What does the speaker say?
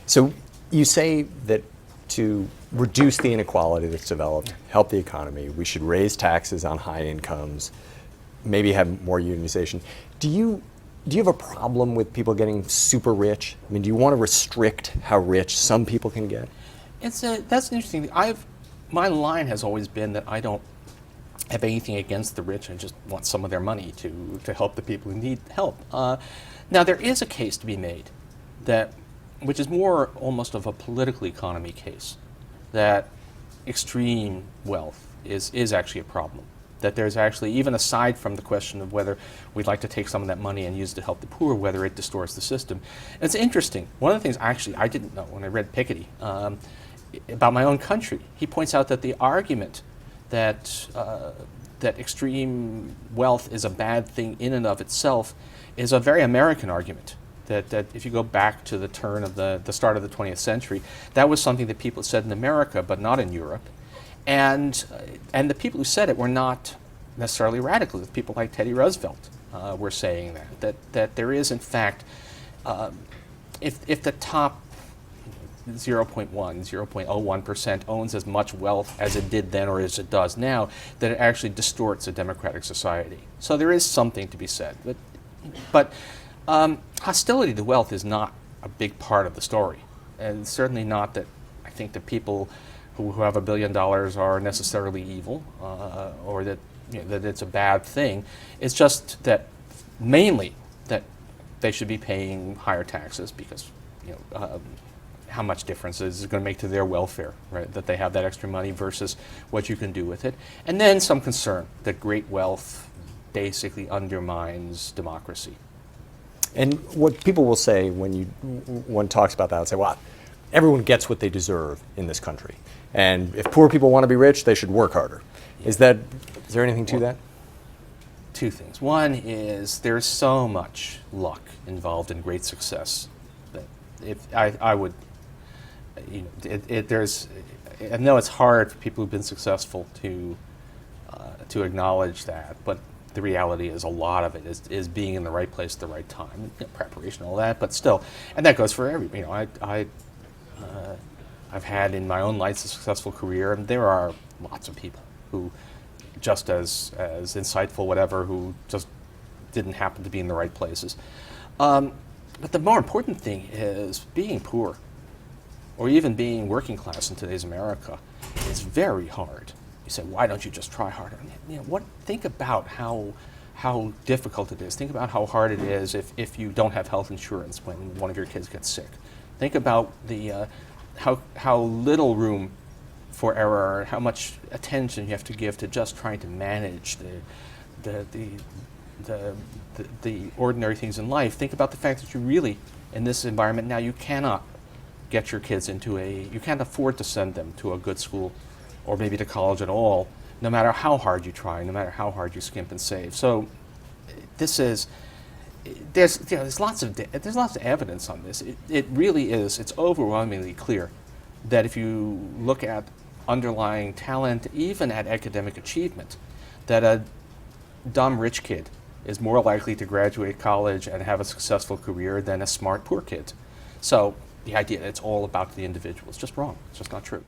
So you say that to reduce the inequality that's developed, help the economy, we should raise taxes on high incomes, maybe have more unionization. Do you have a problem with people getting super rich? I mean, do you want to restrict how rich some people can get? That's an interesting thing. My line has always been that I don't have anything against the rich. I just want some of their money to help the people who need help. Now, there is a case to be made which is more almost of a political economy case, that extreme wealth is actually a problem. That there's actually, even aside from the question of whether we'd like to take some of that money and use it to help the poor, whether it distorts the system. And it's interesting. One of the things I didn't know when I read Piketty about my own country, he points out that the argument that extreme wealth is a bad thing in and of itself is a very American argument. That if you go back to the turn of the start of the 20th century, that was something that people said in America, but not in Europe. And the people who said it were not necessarily radicals. People like Teddy Roosevelt were saying that there is, in fact, if the top 0.1, 0.01% owns as much wealth as it did then or as it does now, that it actually distorts a democratic society. So there is something to be said. But hostility to wealth is not a big part of the story. And certainly not that I think that people who have $1 billion are necessarily evil or that it's a bad thing. It's just that mainly that they should be paying higher taxes because how much difference is it going to make to their welfare, right? That they have that extra money versus what you can do with it. And then some concern that great wealth basically undermines democracy. And what people will say when one talks about that, they'll say, well, everyone gets what they deserve in this country. And if poor people want to be rich, they should work harder. Yeah. Is there anything to that? Two things. One is there's so much luck involved in great success that I know it's hard for people who've been successful to acknowledge that, but the reality is a lot of it is being in the right place at the right time, preparation, all that. But still, and that goes for everybody. I've had in my own life a successful career, and there are lots of people who just as insightful, whatever, who just didn't happen to be in the right places. But the more important thing is being poor, or even being working class in today's America, is very hard. You say, why don't you just try harder? Think about how difficult it is. Think about how hard it is if you don't have health insurance when one of your kids gets sick. Think about how little room for error, how much attention you have to give to just trying to manage the ordinary things in life. Think about the fact that you really, in this environment now, you cannot get your kids you can't afford to send them to a good school or maybe to college at all, no matter how hard you try, no matter how hard you skimp and save. So there's lots of evidence on this. It really is. It's overwhelmingly clear that if you look at underlying talent, even at academic achievement, that a dumb rich kid is more likely to graduate college and have a successful career than a smart poor kid. So the idea that it's all about the individual is just wrong. It's just not true.